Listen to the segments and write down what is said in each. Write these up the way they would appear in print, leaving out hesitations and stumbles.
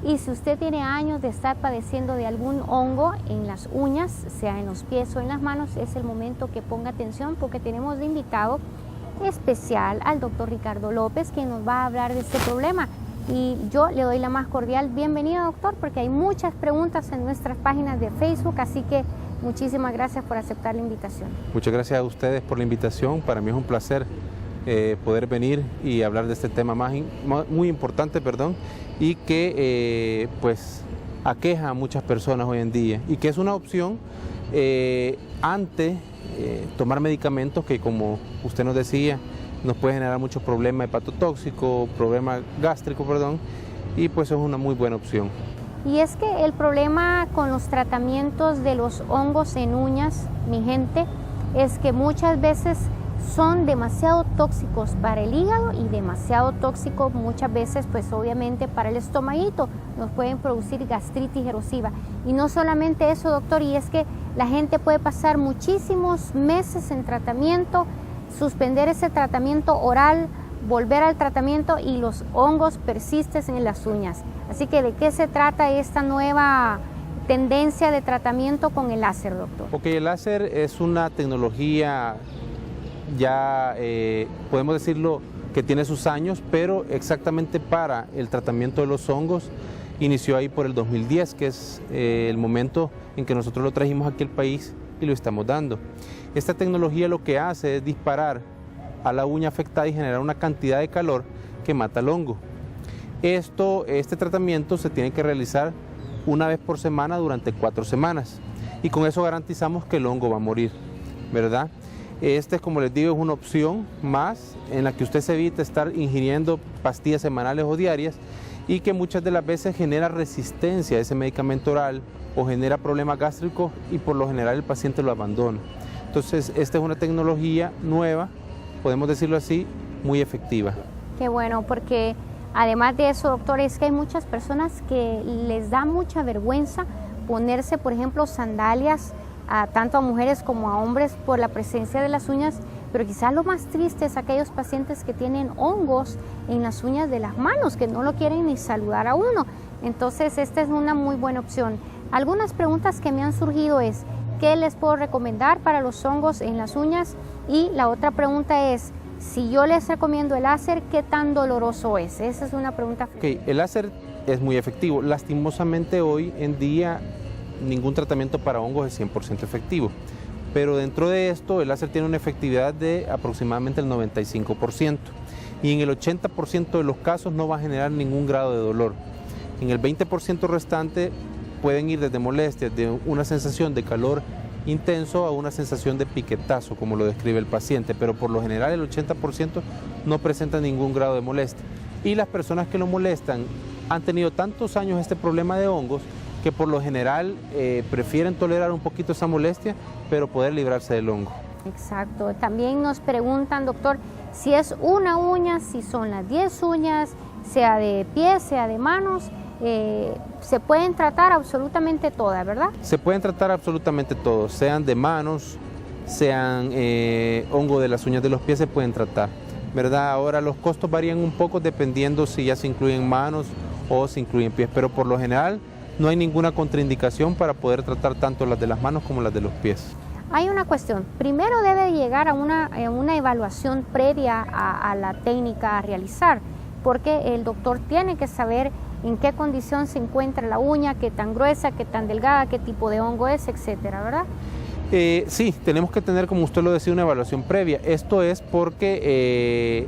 Y si usted tiene años de estar padeciendo de algún hongo en las uñas, sea en los pies o en las manos, es el momento que ponga atención, porque tenemos de invitado especial al doctor Ricardo López, quien nos va a hablar de este problema. Y yo le doy la más cordial bienvenida, doctor, porque hay muchas preguntas en nuestras páginas de Facebook, así que muchísimas gracias por aceptar la invitación. Muchas gracias a ustedes por la invitación. Para mí es un placer poder venir y hablar de este tema muy importante, y que pues aqueja a muchas personas hoy en día, y que es una opción ante tomar medicamentos que, como usted nos decía, nos puede generar muchos problemas hepatotóxicos, problemas gástricos, y pues es una muy buena opción. Y es que el problema con los tratamientos de los hongos en uñas, mi gente, es que muchas veces son demasiado tóxicos para el hígado y demasiado tóxicos muchas veces, pues obviamente, para el estomaguito. Nos pueden producir gastritis erosiva. Y no solamente eso, doctor, y es que la gente puede pasar muchísimos meses en tratamiento, suspender ese tratamiento oral, volver al tratamiento y los hongos persisten en las uñas. Así que, ¿de qué se trata esta nueva tendencia de tratamiento con el láser, doctor? Ok, el láser es una tecnología ya podemos decirlo que tiene sus años, pero exactamente para el tratamiento de los hongos inició ahí por el 2010, que es el momento en que nosotros lo trajimos aquí al país y lo estamos dando. Esta tecnología lo que hace es disparar a la uña afectada y generar una cantidad de calor que mata el hongo. Este tratamiento se tiene que realizar una vez por semana durante 4 semanas, y con eso garantizamos que el hongo va a morir, ¿verdad? Como les digo, es una opción más en la que usted se evita estar ingiriendo pastillas semanales o diarias, y que muchas de las veces genera resistencia a ese medicamento oral o genera problemas gástricos, y por lo general el paciente lo abandona. Entonces, esta es una tecnología nueva, podemos decirlo así, muy efectiva. Qué bueno, porque además de eso, doctor, es que hay muchas personas que les da mucha vergüenza ponerse, por ejemplo, sandalias, tanto a mujeres como a hombres, por la presencia de las uñas, pero quizás lo más triste es aquellos pacientes que tienen hongos en las uñas de las manos, que no lo quieren ni saludar a uno. Entonces, esta es una muy buena opción. Algunas preguntas que me han surgido es, ¿qué les puedo recomendar para los hongos en las uñas? Y la otra pregunta es, si yo les recomiendo el láser, ¿qué tan doloroso es? Esa es una pregunta. Okay, el láser es muy efectivo. Lastimosamente hoy en día ningún tratamiento para hongos es 100% efectivo, pero dentro de esto el láser tiene una efectividad de aproximadamente el 95%, y en el 80% de los casos no va a generar ningún grado de dolor. En el 20% restante pueden ir desde molestias de una sensación de calor intenso a una sensación de piquetazo, como lo describe el paciente, pero por lo general el 80% no presenta ningún grado de molestia. Y las personas que lo molestan han tenido tantos años este problema de hongos que por lo general prefieren tolerar un poquito esa molestia, pero poder librarse del hongo. Exacto. También nos preguntan, doctor, si es una uña, si son las 10 uñas, sea de pies, sea de manos, se pueden tratar absolutamente todas, ¿verdad? Se pueden tratar absolutamente todos, sean de manos, sean hongo de las uñas de los pies, se pueden tratar, ¿verdad? Ahora los costos varían un poco dependiendo si ya se incluyen manos o se incluyen pies, pero por lo general no hay ninguna contraindicación para poder tratar tanto las de las manos como las de los pies. Hay una cuestión, primero debe llegar a una evaluación previa a la técnica a realizar, porque el doctor tiene que saber en qué condición se encuentra la uña, qué tan gruesa, qué tan delgada, qué tipo de hongo es, etcétera, ¿verdad? Sí, tenemos que tener, como usted lo decía, una evaluación previa. Esto es porque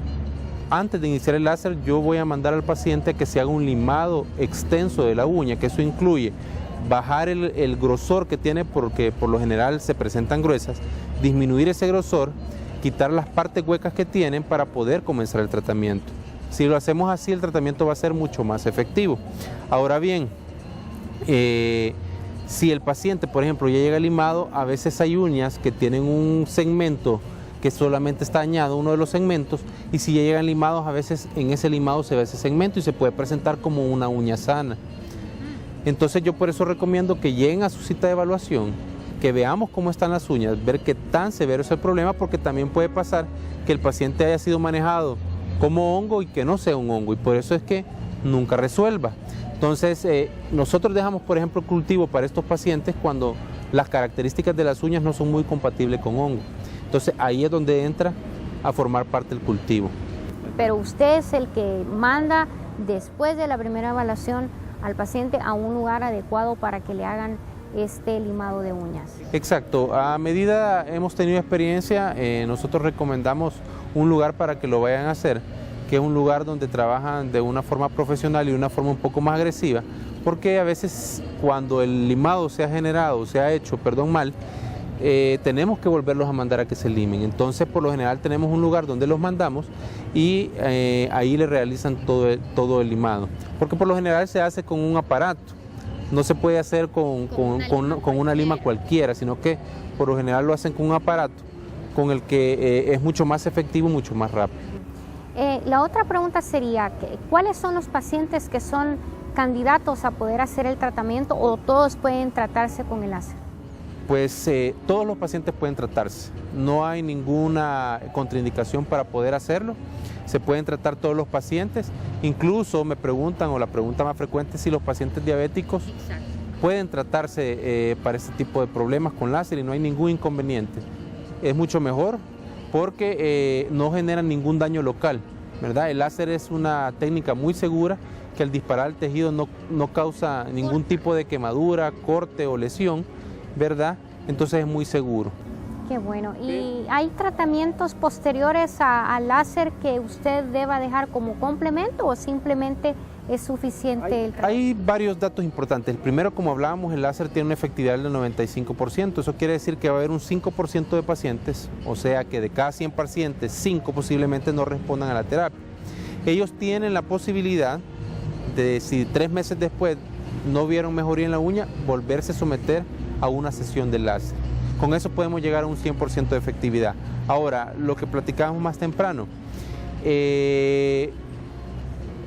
antes de iniciar el láser yo voy a mandar al paciente que se haga un limado extenso de la uña, que eso incluye bajar el grosor que tiene, porque por lo general se presentan gruesas, disminuir ese grosor, quitar las partes huecas que tienen para poder comenzar el tratamiento. Si lo hacemos así, el tratamiento va a ser mucho más efectivo. Ahora bien, si el paciente, por ejemplo, ya llega limado, a veces hay uñas que tienen un segmento que solamente está dañado, uno de los segmentos, y si ya llegan limados, a veces en ese limado se ve ese segmento y se puede presentar como una uña sana. Entonces yo por eso recomiendo que lleguen a su cita de evaluación, que veamos cómo están las uñas, ver qué tan severo es el problema, porque también puede pasar que el paciente haya sido manejado como hongo y que no sea un hongo, y por eso es que nunca resuelva. Entonces, nosotros dejamos, por ejemplo, cultivo para estos pacientes cuando las características de las uñas no son muy compatibles con hongo. Entonces, ahí es donde entra a formar parte del cultivo. Pero usted es el que manda después de la primera evaluación al paciente a un lugar adecuado para que le hagan este limado de uñas. Exacto, a medida hemos tenido experiencia, nosotros recomendamos un lugar para que lo vayan a hacer, que es un lugar donde trabajan de una forma profesional y de una forma un poco más agresiva, porque a veces cuando el limado se ha hecho mal, tenemos que volverlos a mandar a que se limen. Entonces, por lo general tenemos un lugar donde los mandamos y ahí le realizan todo el limado, porque por lo general se hace con un aparato. No se puede hacer con una lima cualquiera, sino que por lo general lo hacen con un aparato con el que es mucho más efectivo y mucho más rápido. La otra pregunta sería, ¿cuáles son los pacientes que son candidatos a poder hacer el tratamiento o todos pueden tratarse con el láser? Pues todos los pacientes pueden tratarse, no hay ninguna contraindicación para poder hacerlo. Se pueden tratar todos los pacientes, incluso me preguntan, o la pregunta más frecuente es si los pacientes diabéticos pueden tratarse para este tipo de problemas con láser y no hay ningún inconveniente. Es mucho mejor porque no generan ningún daño local, ¿verdad? El láser es una técnica muy segura que al disparar al tejido no causa ningún tipo de quemadura, corte o lesión, ¿verdad? Entonces es muy seguro. Qué bueno. ¿Y hay tratamientos posteriores al láser que usted deba dejar como complemento o simplemente es suficiente el tratamiento? Hay varios datos importantes. El primero, como hablábamos, el láser tiene una efectividad del 95%. Eso quiere decir que va a haber un 5% de pacientes, o sea que de cada 100 pacientes, 5 posiblemente no respondan a la terapia. Ellos tienen la posibilidad de, si 3 meses después no vieron mejoría en la uña, volverse a someter a una sesión de láser. Con eso podemos llegar a un 100% de efectividad. Ahora, lo que platicábamos más temprano,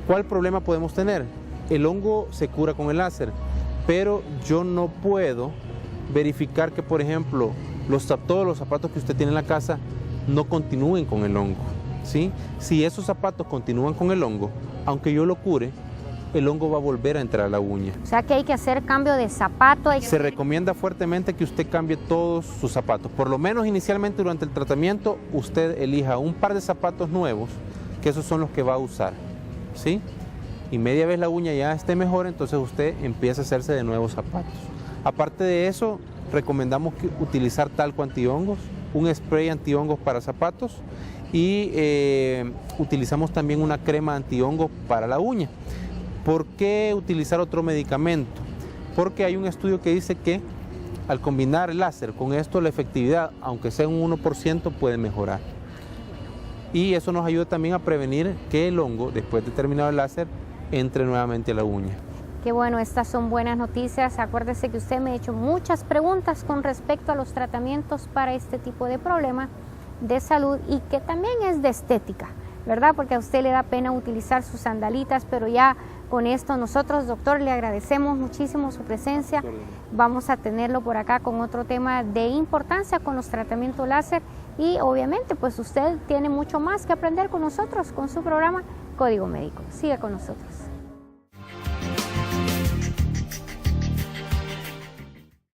¿cuál problema podemos tener? El hongo se cura con el láser, pero yo no puedo verificar que, por ejemplo, todos los zapatos que usted tiene en la casa no continúen con el hongo, ¿sí? Si esos zapatos continúan con el hongo, aunque yo lo cure, el hongo va a volver a entrar a la uña. O sea que hay que hacer cambio de zapato. Se recomienda fuertemente que usted cambie todos sus zapatos. Por lo menos inicialmente durante el tratamiento, usted elija un par de zapatos nuevos, que esos son los que va a usar, ¿sí? Y media vez la uña ya esté mejor, entonces usted empieza a hacerse de nuevos zapatos. Aparte de eso, recomendamos utilizar talco antihongos, un spray antihongos para zapatos y utilizamos también una crema antihongos para la uña. ¿Por qué utilizar otro medicamento? Porque hay un estudio que dice que al combinar el láser con esto, la efectividad, aunque sea un 1%, puede mejorar. Y eso nos ayuda también a prevenir que el hongo, después de terminado el láser, entre nuevamente a la uña. Qué bueno, estas son buenas noticias. Acuérdese que usted me ha hecho muchas preguntas con respecto a los tratamientos para este tipo de problema de salud y que también es de estética, ¿verdad? Porque a usted le da pena utilizar sus sandalitas, pero ya con esto nosotros, doctor, le agradecemos muchísimo su presencia. Vamos a tenerlo por acá con otro tema de importancia con los tratamientos láser y obviamente pues usted tiene mucho más que aprender con nosotros, con su programa Código Médico. Siga con nosotros.